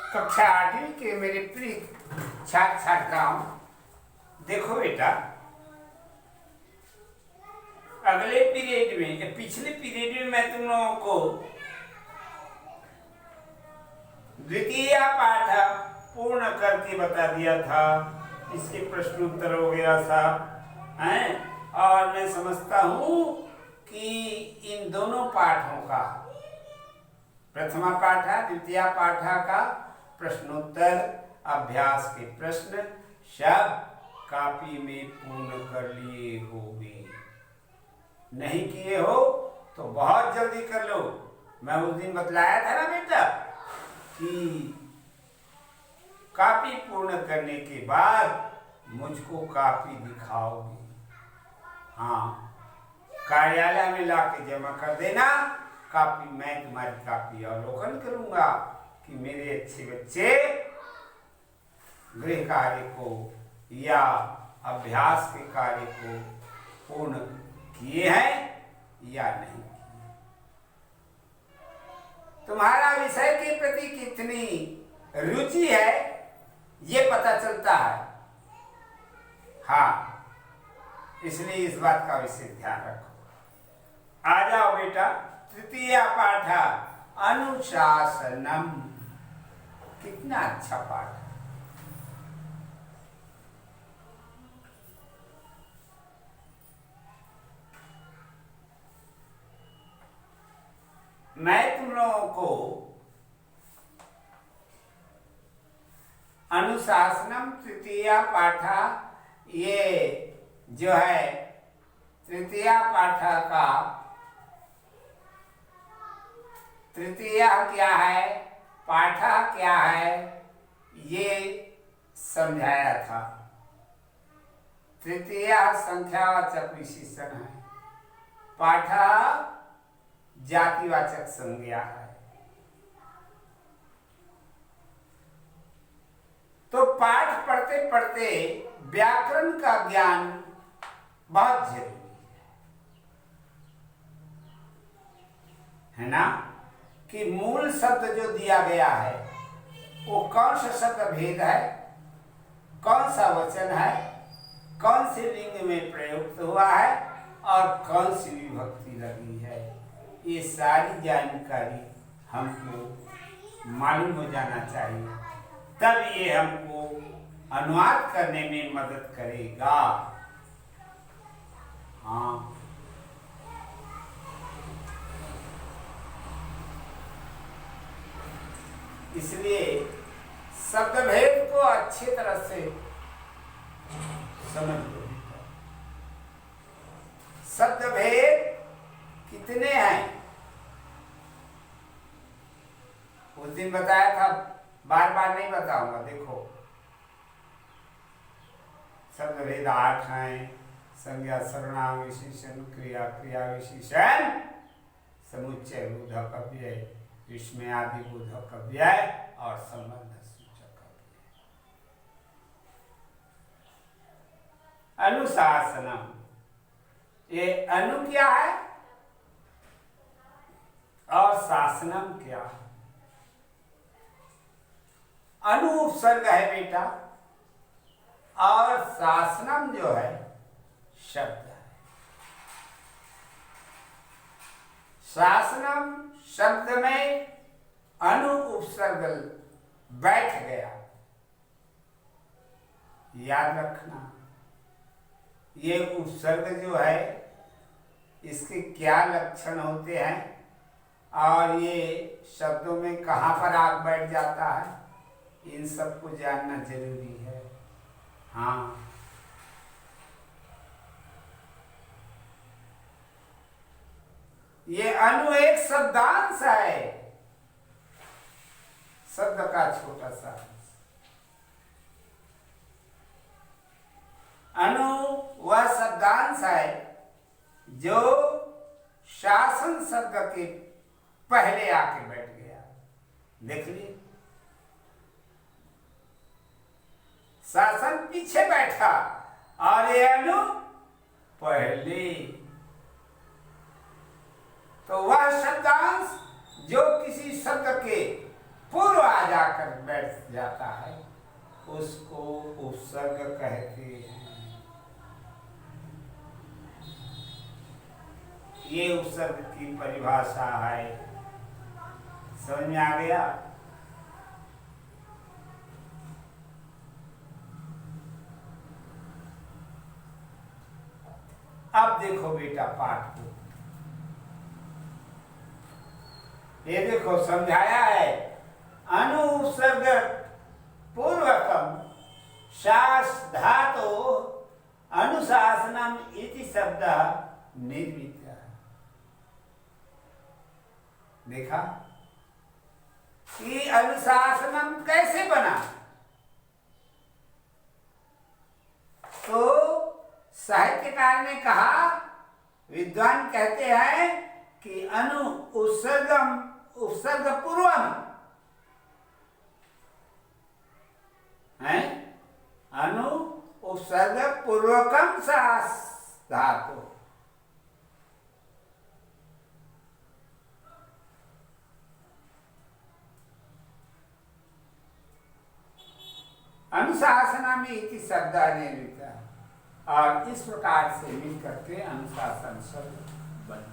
कक्षा 8वीं के मेरे प्रिय छात्र छात्राओं, देखो बेटा, अगले पीरियड में, पिछले पीरियड में मैं तुम लोगों को द्वितीय पाठ पूर्ण करके बता दिया था। इसके प्रश्न उत्तर वगैरह सब हैं, और मैं समझता हूँ कि इन दोनों पाठों का, प्रथमा पाठ द्वितीय पाठ का प्रश्नोत्तर अभ्यास के प्रश्न सब कॉपी में पूर्ण कर लिए होंगे। नहीं किए हो तो बहुत जल्दी कर लो। मैं उस दिन बतलाया था ना बेटा कि कॉपी पूर्ण करने के बाद मुझको कॉपी दिखाओगे। हाँ, कार्यालय में लाके जमा कर देना कॉपी। मैं तुम्हारी कॉपी अवलोकन करूंगा कि मेरे अच्छे बच्चे गृह कार्य को या अभ्यास के कार्य को पूर्ण किए हैं या नहीं किए। तुम्हारा विषय के प्रति कितनी रुचि है ये पता चलता है। हाँ, इसलिए इस बात का विशेष ध्यान रखो। आ जाओ बेटा, तृतीय पाठ अनुशासनम। कितना अच्छा पाठ है। मैं तुम लोगों को अनुशासनम तृतीय पाठ, ये जो है तृतीय पाठ का तृतीय क्या है, पाठ क्या है, ये समझाया था। तृतीय संख्यावाचक विशेषण है, पाठ जातिवाचक संज्ञा है। तो पाठ पढ़ते पढ़ते व्याकरण का ज्ञान बहुत जरूरी है ना, कि मूल शब्द जो दिया गया है वो कौन सा शब्द भेद है, कौन सा वचन है, कौन से लिंग में प्रयुक्त हुआ है और कौन सी विभक्ति लगी है, ये सारी जानकारी हमको मालूम हो जाना चाहिए। तब ये हमको अनुवाद करने में मदद करेगा। हाँ, इसलिए शब्द भेद को अच्छी तरह से समझ लो। शब्द भेद कितने हैं उस दिन बताया था, बार बार नहीं बताऊंगा। देखो, शब्द भेद 8 हैं। संज्ञा, सर्वनाम, विशेषण, क्रिया, क्रिया विशेषण, समुच्चय, बोधक, अव्यय, विस्मय आदि बोधक, अव्यय और संबंध सूचक अव्यय। अनुशासनम, ये अनु क्या है और शासनम क्या है। अनु उपसर्ग है बेटा, और शासनम जो है शब्द है। शासनम शब्द में अनु उपसर्ग बैठ गया, याद रखना। ये उपसर्ग जो है इसके क्या लक्षण होते हैं और ये शब्दों में कहाँ पर आग बैठ जाता है, इन सबको जानना जरूरी है। हाँ, ये अनु एक शब्दांश है, शब्द का छोटा सा। अनु वह शब्दांश है जो शासन शब्द के पहले आके बैठ गया। देख लिए, शासन पीछे बैठा और ये अनु पहले। तो वह शब्दांश जो किसी शब्द के पूर्व आ जा जाकर बैठ जाता है उसको उपसर्ग कहते हैं। ये उपसर्ग की परिभाषा है। समझ में आ गया? अब देखो बेटा पाठ को, ये देखो समझाया है। अनुपसर्ग पूर्वकम शास धातो अनुशासनम इति शब्द निर्मित। देखा कि अनुशासनम कैसे बना? तो साहित्यकार ने कहा, विद्वान कहते हैं कि अनु उपसर्ग पूर्वम है, अनु उपसर्ग पूर्वकम सास धातु। अनुशासना में इति शब्द निर्मित, और इस प्रकार से मिलकर के अनुशासन शब्द बना।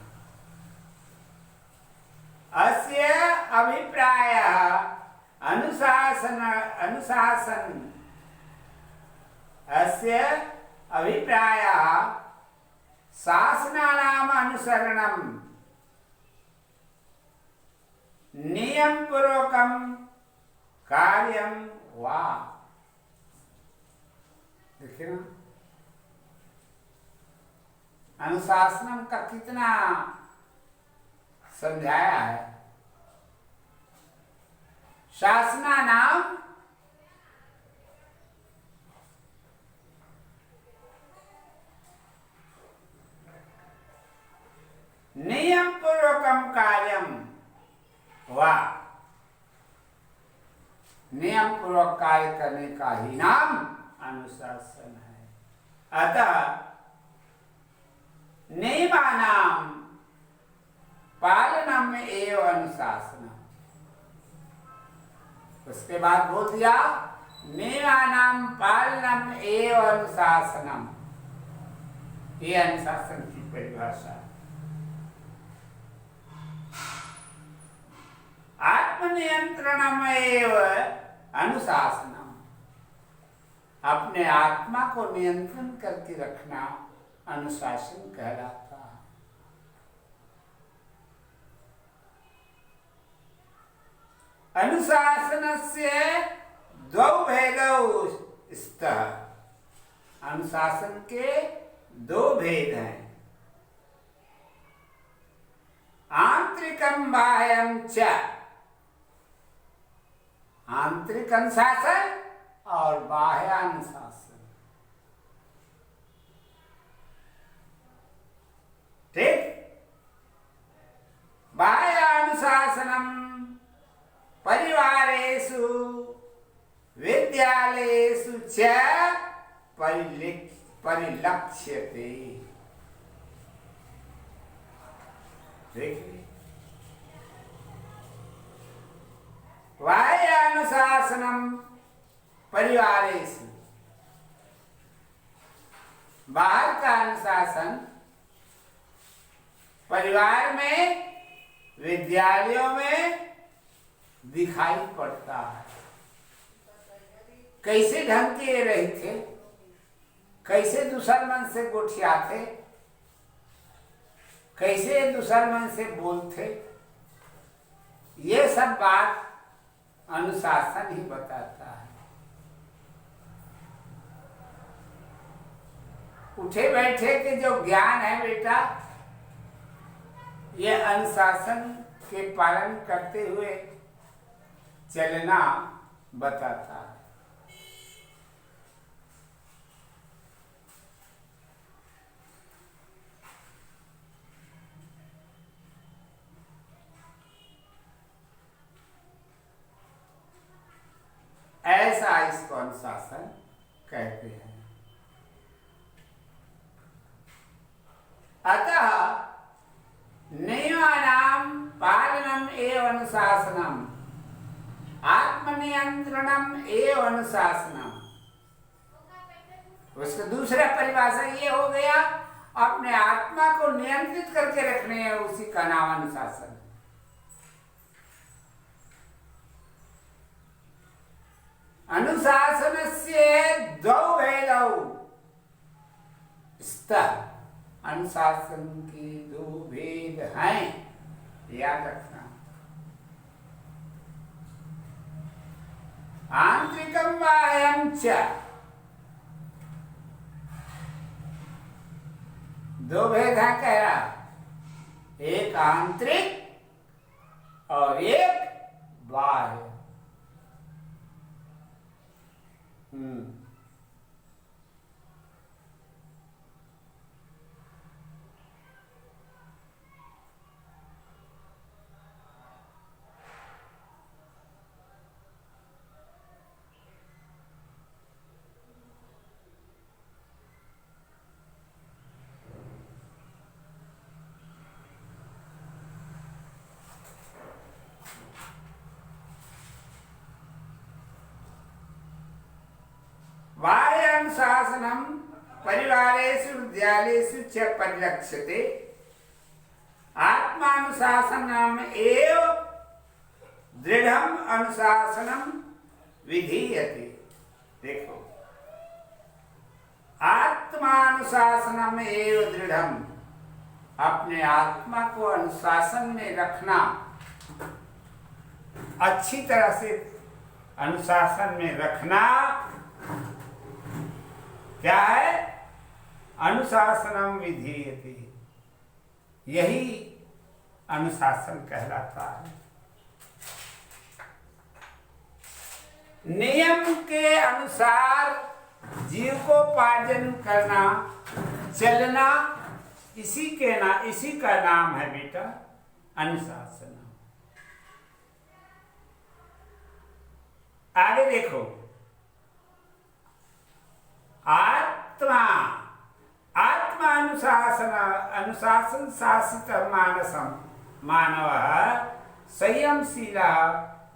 अस्य अभिप्रायः अनुशासन अस्य अभिप्रायः शासनानाम् अनुसरणं नियमपूर्वकं कार्यं वा। देखिए ना, अनुशासनम का कितना समझाया है। शासना नाम नियम पूर्वकम कार्यम वा, नियम पूर्वक कार्य करने का ही नाम अनुशासन है। अतः नियमानाम पालनम एव अनुशासनम। उसके बाद बोल दिया नियमानाम पालनम एव अनुशासनम। ये अनुशासन की परिभाषा। आत्मनियंत्रणम एव अनुशासनम। अपने आत्मा को नियंत्रण करके रखना अनुशासन कहलाता है। अनुशासनस्य द्वौ भेदौ स्तः। अनुशासन के दो भेद हैं, आंतरिकम बाह्यम च। आंतरिक अनुशासन और बाह्य अनुशासन। ठीक? बाह्य अनुशासनम परिवारेषु विद्यालयेषु च परिलक्ष्यते। देखिए, बाह्य अनुशासनम परिवारेषु, बाहर का अनुशासन परिवार में, विद्यालयों में दिखाई पड़ता है। कैसे ढंग के रहे थे, कैसे दुश्मन से गोठियाते, कैसे दुश्मन से बोलते, ये सब बात अनुशासन ही बताता है। उठे बैठे के जो ज्ञान है बेटा, ये अनुशासन के पालन करते हुए चलना बताता है। ऐसा इसको अनुशासन कहते हैं। अतः नियमानां पालनम एव अनुशासनम। आत्म आत्मनियंत्रणम एवं अनुशासनम। उसका दूसरा परिभाषा ये हो गया, अपने आत्मा को नियंत्रित करके रखने है, उसी का नाम अनुशासन। अनुशासनस्य द्वौ भेदौ स्तः। अनुशासन के दो भेद हैं, याद रखना। आंतरिकम बाह्यम च। दो भेद है कह रहा, एक आंतरिक और एक बाह्य। बाह्य अनुशासनम परिवारेषु विद्यालयेषु च परिलक्ष्यते। आत्मानुशासनम एव दृढ़म अनुशासनम विधीयते। देखो, आत्मानुशासनम एव दृढ़म, अपने आत्मा को अनुशासन में रखना, अच्छी तरह से अनुशासन में रखना क्या है? अनुशासनम विधीयते, यही अनुशासन कहलाता है। नियम के अनुसार जीवकोपार्जन करना, चलना, इसी का नाम है बेटा अनुशासन। आगे देखो, अनुशासन शासित मानव संयमशील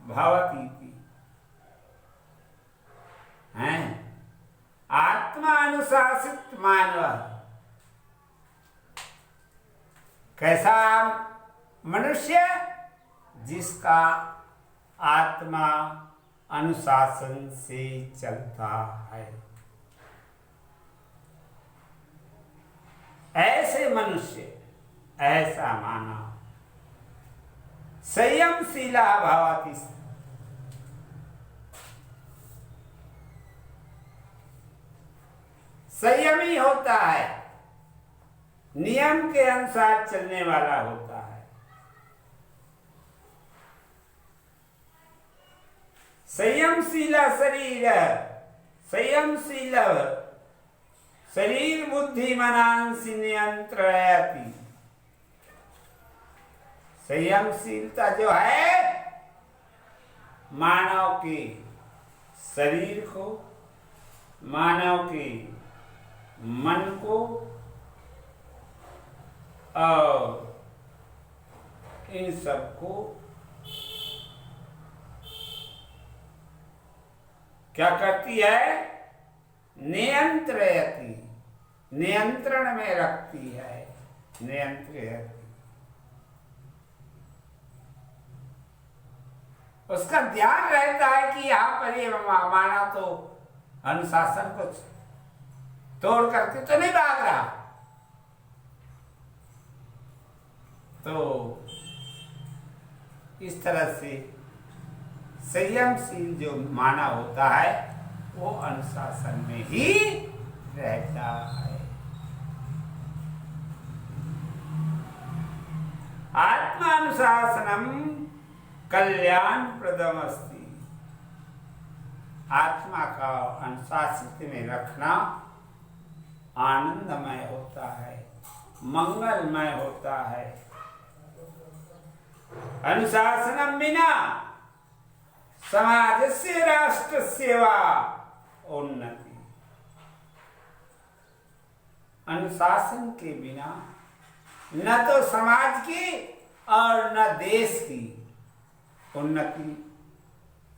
भवति। हैं, आत्मा अनुशासित मानव कैसा मनुष्य? जिसका आत्मा अनुशासन से चलता है। ऐसे मनुष्य, ऐसा मानव संयमशीला भवति। संयमी होता है, नियम के अनुसार चलने वाला होता है। संयमशीला शरीर बुद्धि मनांसि नियंत्रयति। संयमशीलता जो है मानव के शरीर को, मानव के मन को और इन सबको क्या करती है? नियंत्रयति, नियंत्रण में रखती है। नियंत्रित, उसका ध्यान रहता है कि यहाँ पर ये माना तो अनुशासन को तोड़ करके तो नहीं भाग रहा। तो इस तरह से संयमशील जो माना होता है वो अनुशासन में ही रहता है। आत्मानुशासनम कल्याण प्रदम अस्ति। आत्मा का अनुशासित में रखना आनंदमय होता है, मंगलमय होता है। अनुशासनम बिना समाज से राष्ट्र सेवा उन्नति। अनुशासन के बिना न तो समाज की और न देश की उन्नति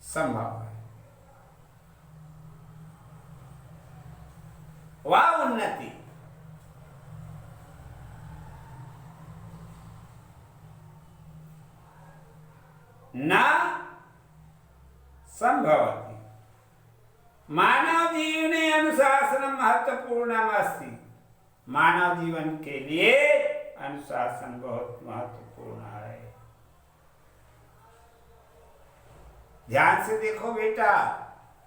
संभव है। वह उन्नति न संभवति। मानव जीवने अनुशासन महत्वपूर्णम अस्ति। मानव जीवन के लिए अनुशासन बहुत महत्वपूर्ण है। ध्यान से देखो बेटा,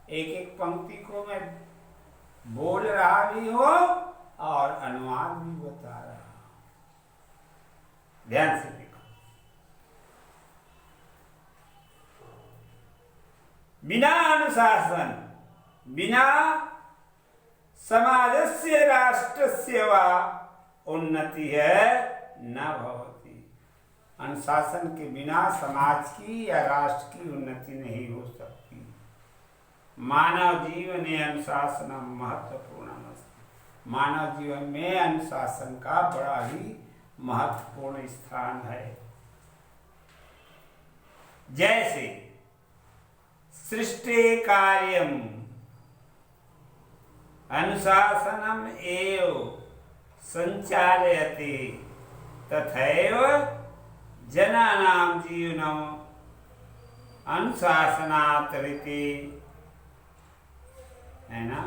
एक एक पंक्ति को मैं बोल रहा भी हो और अनुवाद भी बता रहा हूं। ध्यान से देखो। बिना अनुशासन, बिना समाजस्य राष्ट्रस्य वा उन्नति है न भवति। अनुशासन के बिना समाज की या राष्ट्र की उन्नति नहीं हो सकती। मानव जीवने अनुशासनम महत्वपूर्णम अस्ति। मानव जीवन में अनुशासन का बड़ा ही महत्वपूर्ण स्थान है। जैसे सृष्टि कार्यम अनुशासनम एव संचालयति तथैव जनानां जीवनम अनुशासनात् रीति। है ना?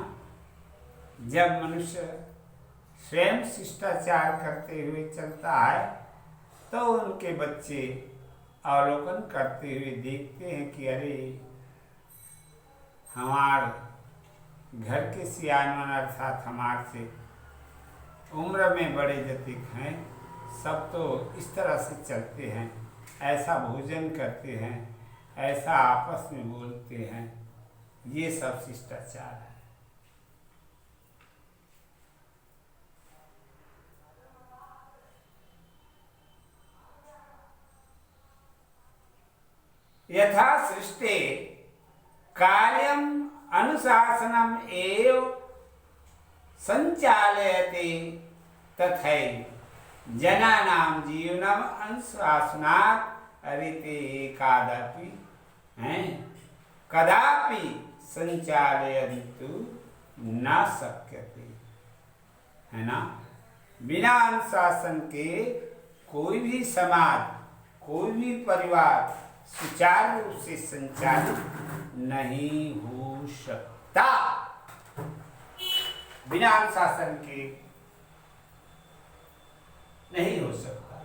जब मनुष्य स्वयं शिष्टाचार करते हुए चलता है तो उनके बच्चे अवलोकन करते हुए देखते हैं कि अरे हमार घर के सियानवन अर्थात हमार से उम्र में बड़े जतिक हैं, सब तो इस तरह से चलते हैं, ऐसा भोजन करते हैं, ऐसा आपस में बोलते हैं। ये सब शिष्टाचार है। यथा सृष्टि कार्यम अनुशासनम एव संचालयति तथैव जनानां जीवनम अनुशासनात् रीते कदापि संचालयन्तु न शक्यते। है ना? बिना अनुशासन के कोई भी समाज, कोई भी परिवार सुचारू रूप से संचालित नहीं हो सकता। बिना अनुशासन के नहीं हो सकता।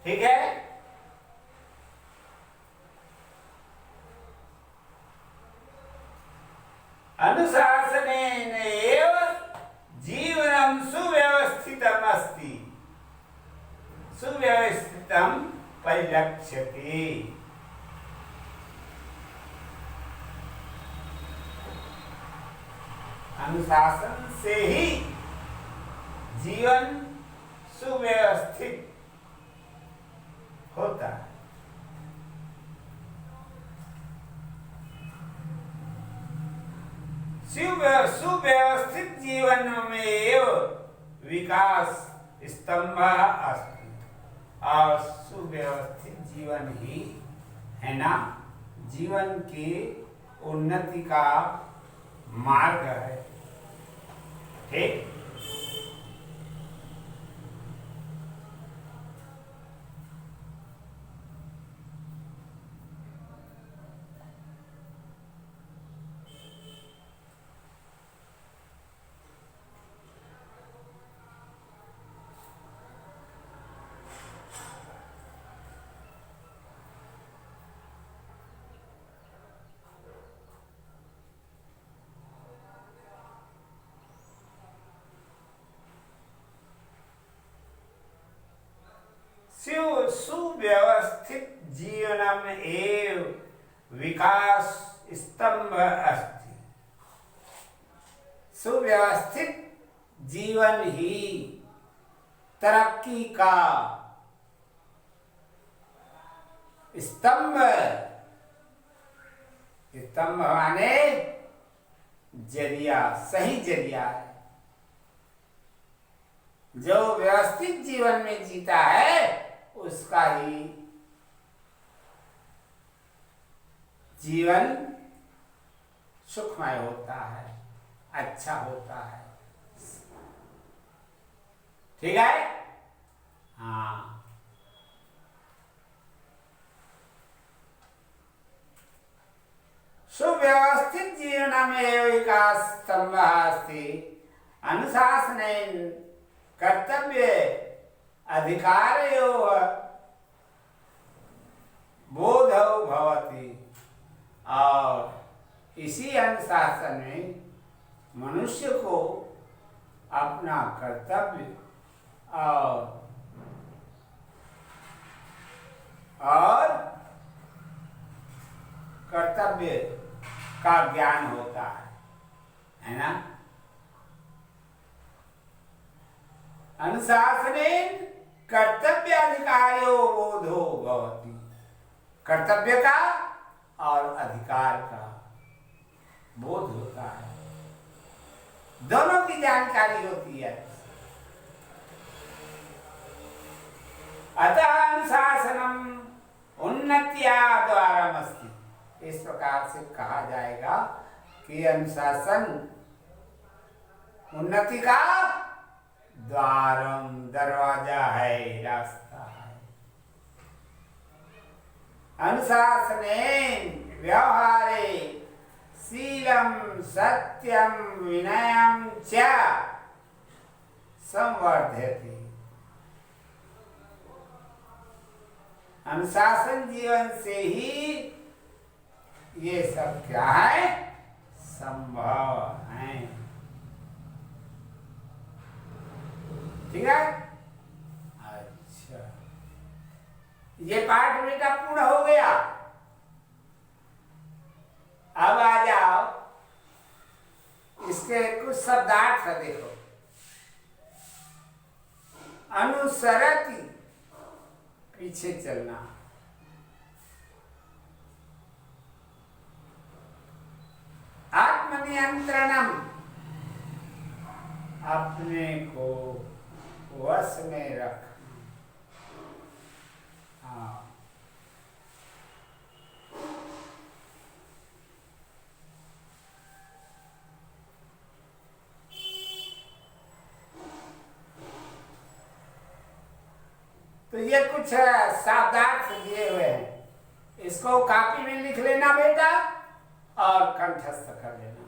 ठीक है? अनुशासनेन एव जीवनं सुव्यवस्थितम् अस्ति। सुव्यवस्थितं परिलक्ष्यते। अनुशासन से ही जीवन सुव्यवस्थित होता है। सुव्यवस्थित जीवन में विकास स्तंभ अस्ति। और सुव्यवस्थित जीवन ही है ना जीवन के उन्नति का मार्ग है। ठीक? सुव्यवस्थित जीवनम एव विकास स्तंभ अस्ति। सुव्यवस्थित जीवन ही तरक्की का स्तंभ। स्तंभ माने जरिया, सही जरिया है। जो व्यवस्थित जीवन में जीता है उसका ही जीवन सुखमय होता है, अच्छा होता है। ठीक है? हाँ। सुव्यवस्थित जीवनमेव विकास स्तंभः अस्ति। अनुशासनेन कर्तव्ये अधिकारयोः बोधो भवति। और इसी अनुशासन में मनुष्य को अपना कर्तव्य और कर्तव्य का ज्ञान होता है ना? अनुशासनेन कर्तव्य अधिकारो बोधो भवति। कर्तव्य का और अधिकार का बोध होता है, दोनों की जानकारी होती है। अतः अनुशासनम उन्नत्या द्वारमस्ति। इस प्रकार से कहा जाएगा कि अनुशासन उन्नति का द्वारम, दरवाजा है, रास्ता है। अनुशासनेन व्यवहारे शीलम सत्यम विनयम च संवर्धयति। अनुशासन जीवन से ही ये सब क्या है? संभव है। ठीक है? अच्छा, ये पाठ बेटा पूर्ण हो गया। अब आ जाओ, इसके कुछ शब्दार्थ देखो। अनुसरति, पीछे चलना। आत्मनियंत्रणम, अपने को वश में रखना। हाँ, तो ये कुछ शब्दार्थ दिए हुए हैं, इसको कॉपी में लिख लेना बेटा और कंठस्थ कर लेना।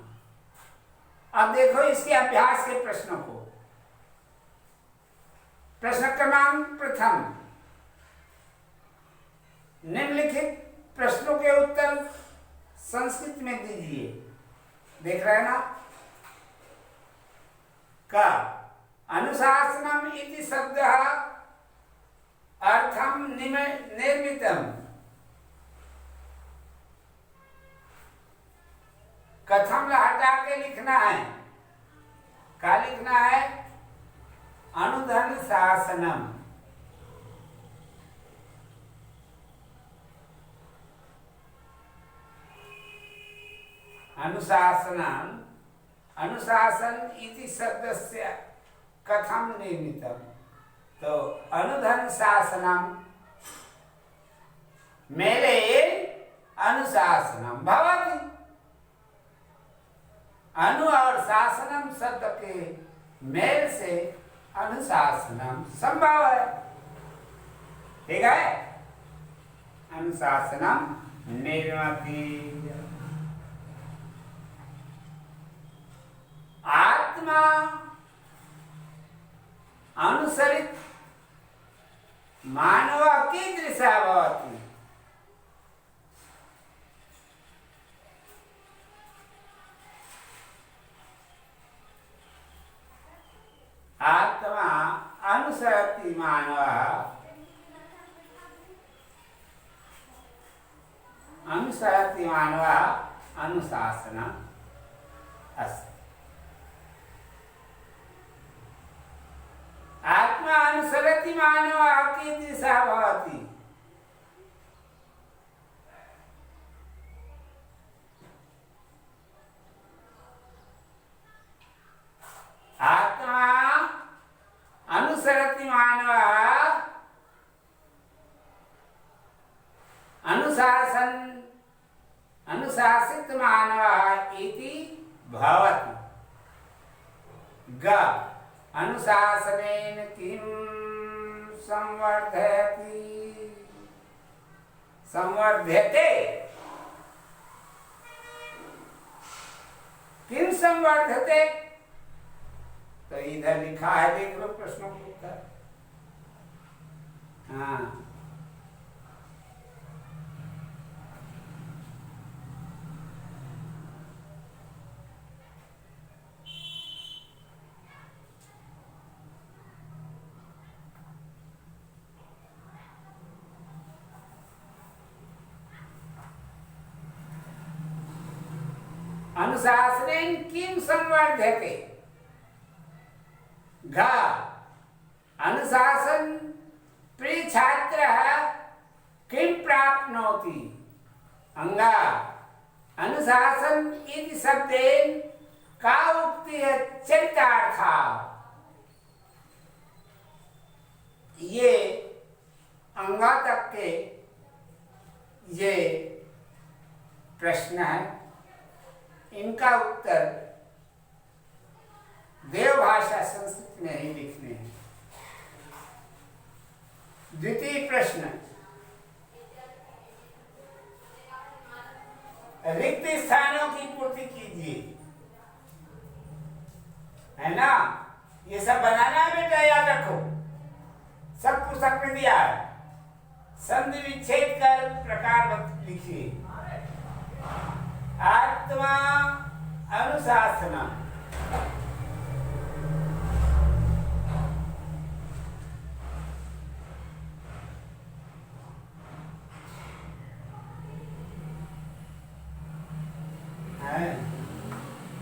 अब देखो इसके अभ्यास के प्रश्नों को। प्रश्न क्रमांक प्रथम, निम्नलिखित प्रश्नों के उत्तर संस्कृत में दीजिए। देख रहे हैं ना? का अनुशासनम इति शब्दः अर्थम निर्मितम कथम हटा के लिखना है। क्या लिखना है? अनुधन शासनम। अनुशासनम, अनुशासन इति शब्दस्य कथम निर्मितम। तो अनुधन शासनम मेले अनुशासनम भवति। अनु और शासनम शब्द के मेल से अनुशासनम संभव है। ठीक है? अनुशासनम निर्मति। आत्मा अनुसरित मानव कीदृशः भवति। आत्मा अनुसरति मानवः अनुशासनम् अस्ति। आत्मा अनुसरति मानवः कीदृशः भवति। आत्मा अनुसरति मानवः अनुशासन अनुशासित मानवः इति भवति। ग अनुशासनेन किं संवर्धयति संवर्ध्यते किं संवर्धते। तो इधर लिखा है, देख लो प्रश्नों का उत्तर। हाँ, अनुशासनेन किं संवर्ध्यते। घ अनुशासन प्रिय छात्रः किं प्राप्नोति। अंगा अनुशासन इति शब्देन का उक्ति चरितार्था। ये अंगा तक के ये प्रश्न है, इनका उत्तर देवभाषा संस्कृत में ही लिखने हैं। द्वितीय प्रश्न, रिक्त स्थानों की पूर्ति कीजिए, है ना। ये सब बनाना है बेटा, याद रखो, सब पुस्तक में दिया है। संधि विच्छेद कर प्रकार लिखिए। आत्मा अनुशासन,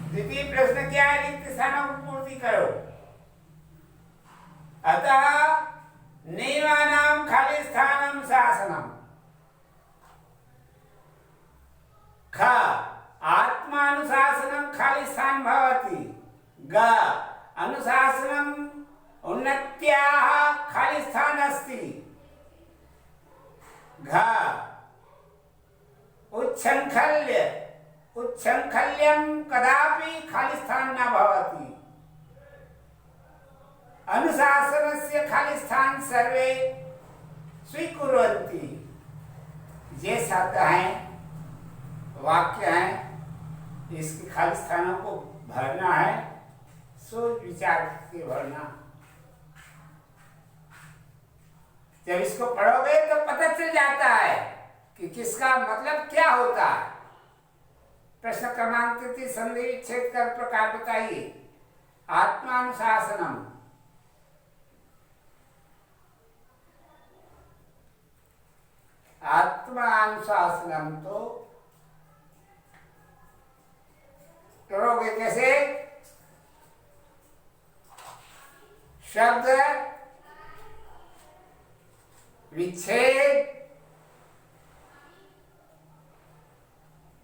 द्वितीय प्रश्न क्या है, रिक्त स्थानों को पूर्ति करो। अतः नियमानां खाली स्थानं शासनम्। ख आत्मानुशासनं खाली स्थान भवति। ग अनुशासनम् उन्नत्याः खाली स्थान अस्ति। घ उच्छृंखल्यं कदापि खाली स्थान न भवति। अनुशासनस्य खाली स्थान सर्वे स्वीकुर्वन्ति। ये शब्द हैं, वाक्य हैं, इसके खाली स्थानों को भरना है, सोच विचार के भरना। जब इसको पढ़ोगे तो पता चल जाता है कि किसका मतलब क्या होता है। प्रश्न क्रमांक 33, संधि विच्छेद कर प्रकार बताइए। आत्मानुशासनम, आत्मानुशासनम तो करोगे कैसे। शब्द विच्छेद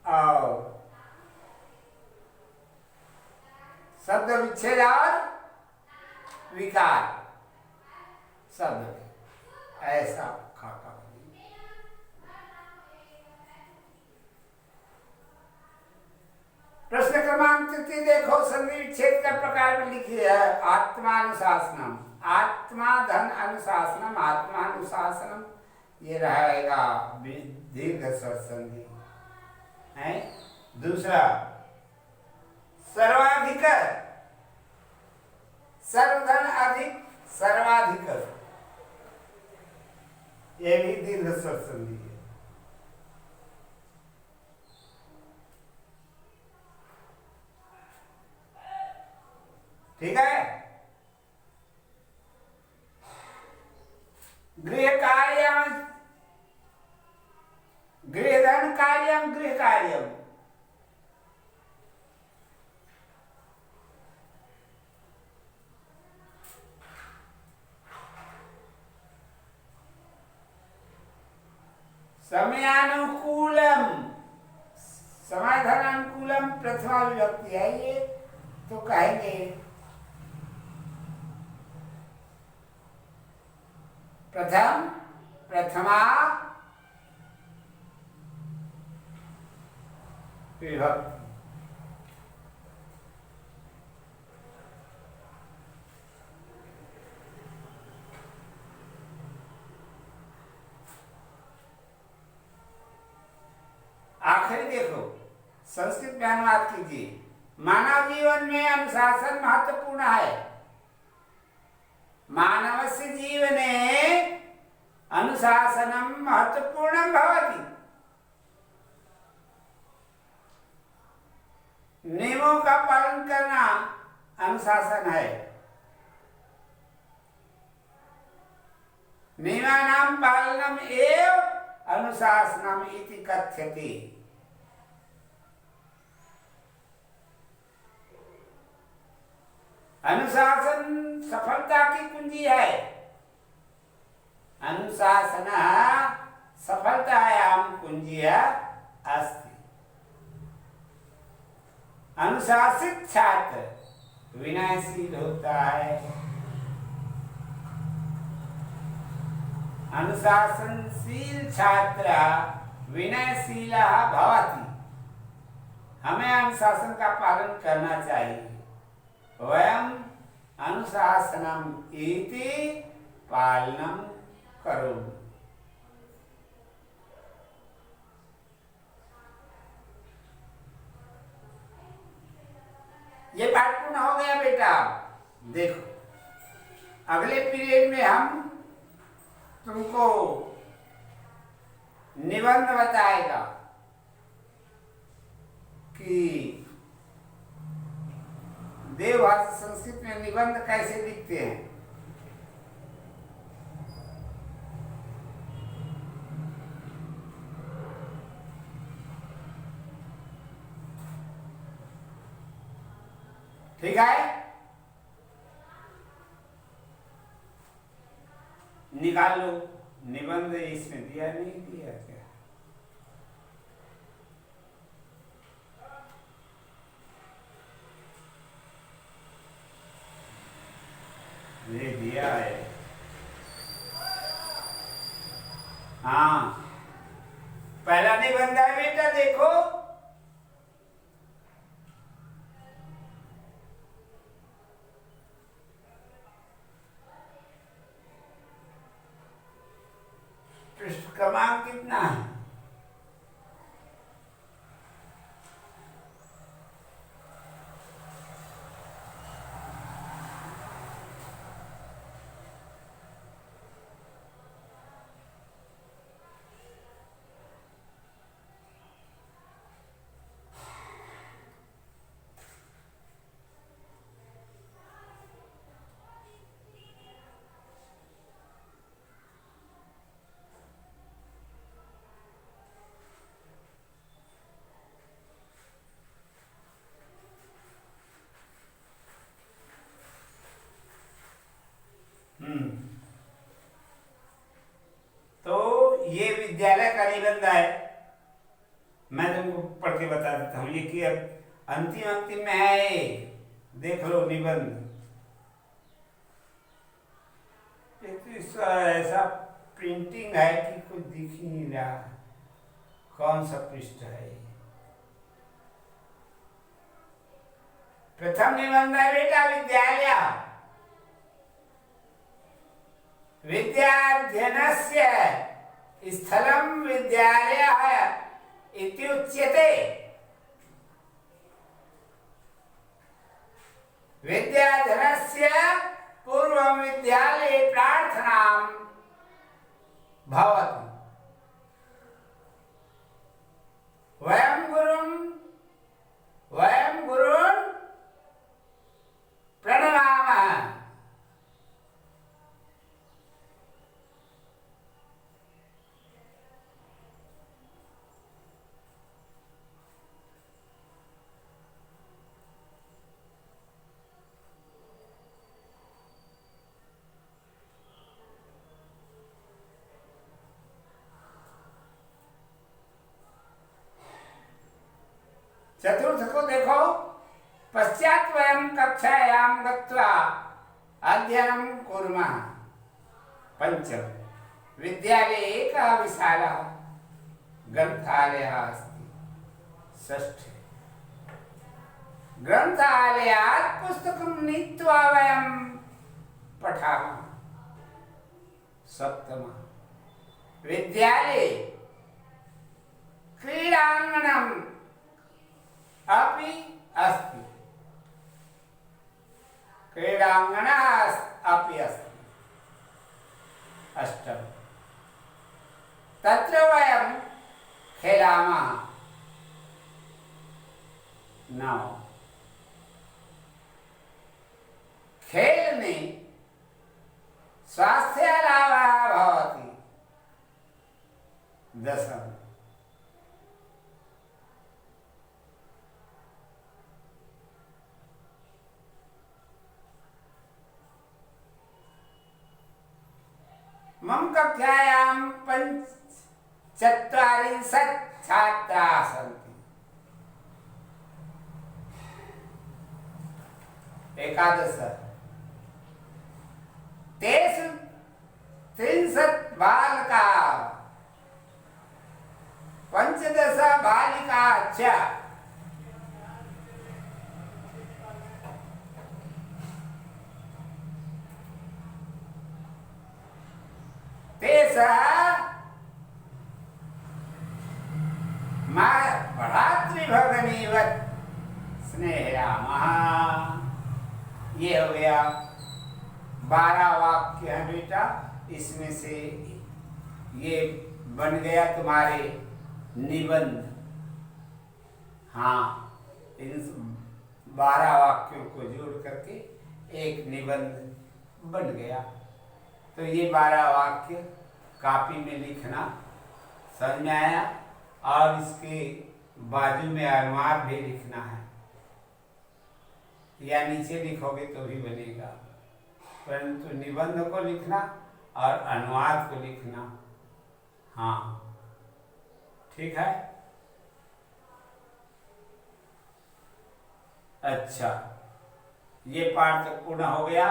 और शब्द विच्छेद और विकार शब्द ऐसा खाका। प्रश्न क्रमांक 33 देखो, संधि विच्छेद का प्रकार में लिखिए है। आत्मानुशासनम, आत्मा धन अनुशासनम, आत्मानुशासनम ये रहेगा दीर्घ स्वर संधि है। दूसरा सर्वाधिक, सर्वधन अधिक सर्वाधिक, ये भी दीर्घ स्वर संधि है। ठीक है। गृह कार्यम, गृहधन कार्यम, गृह कार्यम। समयानुकूलम, समाधानानुकूलम प्रथमा विभक्ति है ये, तो कहेंगे प्रथम, प्रथमा विभक्ति। आखिरी देखो, संस्कृत में अनुवाद कीजिए। मानव जीवन में अनुशासन महत्वपूर्ण है। मानवस्य जीवने अनुशासनम महत्वपूर्णं भवति। नियमों का पालन करना अनुशासन है। नियमानां पालनम एव अनुशासनम इति कथ्यते। अनुशासन सफलता की कुंजी है। अनुशासनः सफलतायां कुंजीः अस्ति। अनुशासित छात्र विनयशील होता है। अनुशासनशील छात्र विनयशीलः भवति। हमें अनुशासन का पालन करना चाहिए। वयम अनुशासनम इति पालनम करो। ये पाठ पूर्ण हो गया बेटा। देखो अगले पीरियड में हम तुमको निबंध बताएगा कि देवभाषा संस्कृत में निबंध कैसे लिखते हैं। ठीक है, निकाल लो। निबंध इसमें दिया नहीं दिया क्या? ये दिया है। हाँ, पहला निबंध है बेटा, देखो। पृष्ठ क्रमांक कितना है? तो ये विद्यालय का निबंध है। मैं तुमको पढ़ के बता देता हूँ। ये कि अब अंतिम में है। देख लो निबंध। इसका ऐसा प्रिंटिंग है कि कुछ दिख ही नहीं रहा कौन सा पृष्ठ है। प्रथम निबंध है बेटा, विद्यालय। विद्याध्ययनस्य स्थलं विद्यालयः इति उच्यते। विद्याध्ययनस्य पूर्वं विद्यालये प्रार्थना भवति। वयं गुरुन् प्रणमामः। चतुर्थ को देखो। पश्चात वयं कक्षायां गत्वा अध्ययनं कुर्मः। पंचम, विद्यालये एकः विशालः ग्रन्थालयः अस्ति। षष्ठ, ग्रंथालयात् पुस्तकं नीत्वा वयं पठामः। सप्तमः विद्यालये क्रीडाङ्गणम् अपि अस्ति। क्रीडाङ्गणः अपि अस्ति। अष्टमः तत्र वयं खेलामः। नवमः खेल में स्वास्थ्य लाभः भवति। दशमः मम कक्षायां 45 छात्राः सन्ति। एकादश तेषु 30 बालकाः 15 बालिकाः च। तेषां भ्रातृभगिनीवत् स्नेहयामः। ये हो गया 12 वाक्य है बेटा। इसमें से ये बन गया तुम्हारे निबंध। हाँ, इन 12 वाक्यों को जोड़ करके एक निबंध बन गया। तो ये 12 वाक्य कॉपी में लिखना। समझ में आया? और इसके बाजू में अनुवाद भी लिखना है, या नीचे लिखोगे तो भी बनेगा, परंतु निबंध को लिखना और अनुवाद को लिखना। हाँ, ठीक है। अच्छा, ये पाठ तो पूर्ण हो गया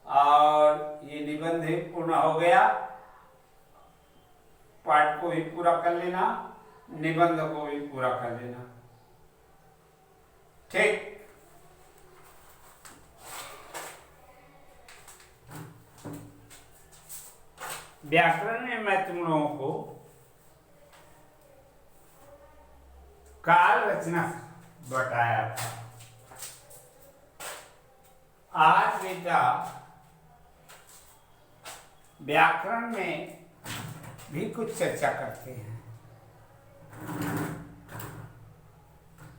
और ये निबंध भी पूर्ण हो गया। पाठ को भी पूरा कर लेना, निबंध को भी पूरा कर लेना। ठीक। व्याकरण में मैं तुम लोगों को काल रचना बताया था। आज बेटा व्याकरण में भी कुछ चर्चा करते हैं।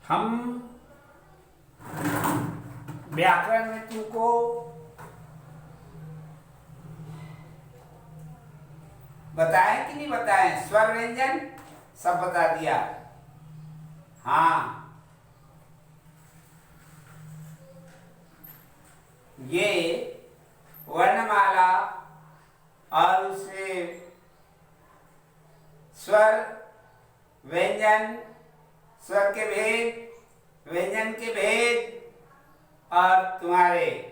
हम व्याकरण में तुमको बताएं कि नहीं बताएं? स्वर व्यंजन सब बता दिया। हाँ, ये वर्णमाला और उसमें स्वर व्यंजन, स्वर के भेद, व्यंजन के भेद और तुम्हारे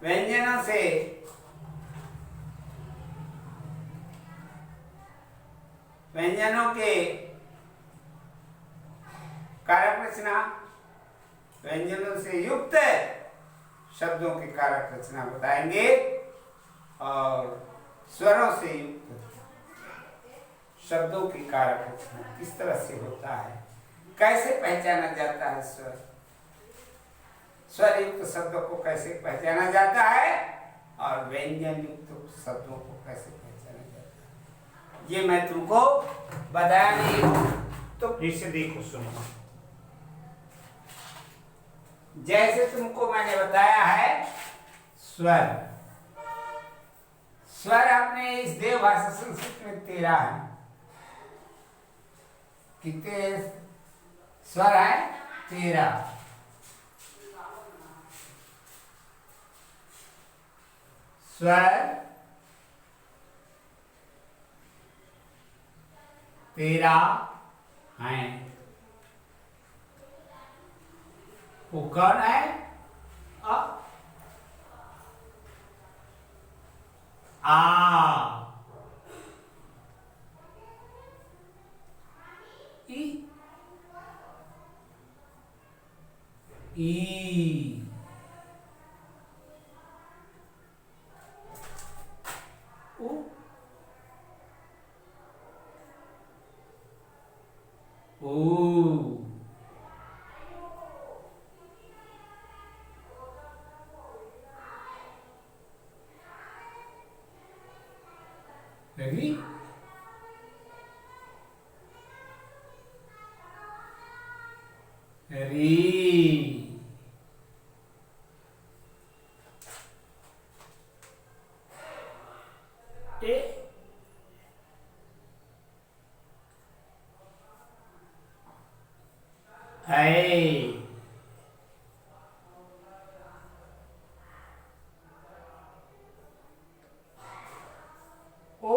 व्यंजनों से व्यंजनों के कारक रचना, व्यंजनों से युक्त शब्दों के कारक रचना बताएंगे और स्वरों से युक्त शब्दों की कारक रचना किस तरह से होता है, कैसे पहचाना जाता है स्वर, स्वर युक्त शब्दों को कैसे पहचाना जाता है और व्यंजन युक्त शब्दों को कैसे पहचाना जाता है, ये मैं तुमको बताया नहीं। तो फिर से देखो, सुनो। जैसे तुमको मैंने बताया है स्वर, स्वर अपने इस देव भाषा संस्कृत में 13 है। कितने स्वर है? 13। स्वर 13 हैं। वो कौन है? ई, उ, ऊ, री, री, ए, ऐ, ओ,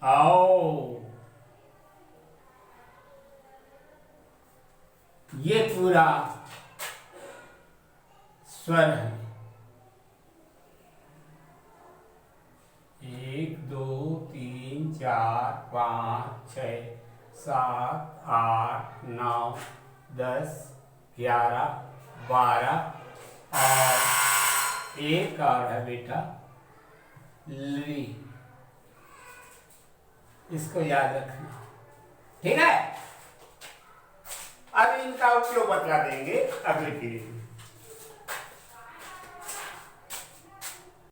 आओ। ये पूरा स्वर है। 1 2 3 4 5 6 7 8 9 10 11 12 और एक और है बेटा ली। इसको याद रखना, ठीक है। अब इनका उपयोग बतला देंगे अगले पीरियड में।